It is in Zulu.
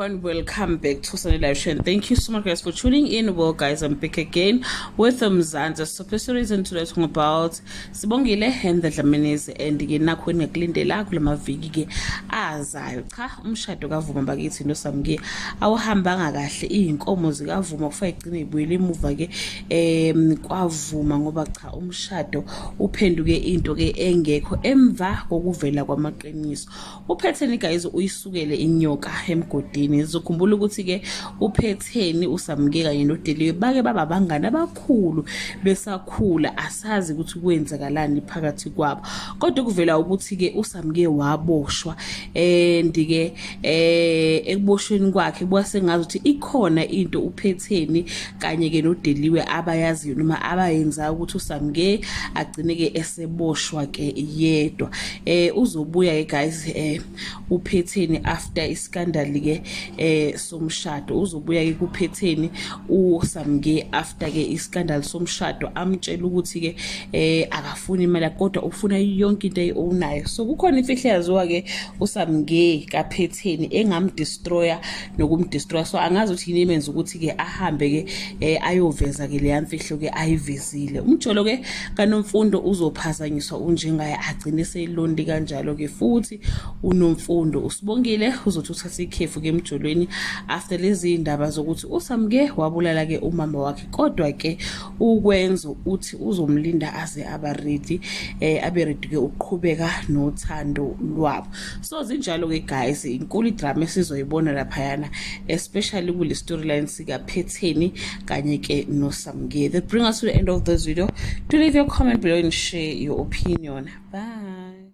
everyone, welcome back to Sunday Live Show, and thank you so much guys for tuning in. Well guys, I'm back again with Mzansi. So series into talking about Sibongile and the Dlamini's and nakho ngikulindela kulama viki ke azayo. Cha umshado kavuma bakithi noSamke awuhambanga kahle, izinkomo zikavuma kufa igcine ibuyele emuva ke kwavuma ngoba cha umshado uphenduke into ke engekho emva kokuvela kwamaqiniso. Uphetheni guys uyisukele inyoka emgodini. Zokhumbula ukuthi ke uphetheni uSamke kanye noDeliwe bake baba bangana abakhulu besakhula, asazi ukuthi kwenzakalani phakathi kwabo, kodwa kuvela ukuthi ke uSamke waboshwa ndike ekuboshweni kwakhe kwasengazi ukuthi ikhona into uphetheni kanye ke noDeliwe abayaziyo noma abayenza ukuthi uSamke agcine ke eseboshwa ke yedwa. Uzobuya ke guys uphetheni after iskandal ke somshado, uzobuya ke kuphetheni uSamke after ke iskandal somshado amtshela ukuthi ke akafuni imali kodwa ufuna yonke into ayionayo. So kukhona imfihlo yaziwa ke uSamke kaphetheni engamdestroya nokumdestroya. So angazi ukuthi yini imenza ukuthi ke ahambe ke ayoveza ke le mfihlo ke ayivezile. Umjolo ke kaNomfundo uzophazanyiswa unjengaye agcine seyilondi kanjalo ke futhi uNomfundo uSibongile uzothi uthatha ikhefu ke emjolweni after lezi indaba zokuthi uSamke wabulala ke umama wakhe, kodwa ke ukwenza uthi uzomlinda aze abe ready ke uqhubeka nothando lwabo. So zinjalo ke guys, inkulu drama esizoyibona lapha yana, especially kule storyline sika Phetheni kanye ke noSamke. That brings us to the end of this video. Do leave your comment below and share your opinion. Bye.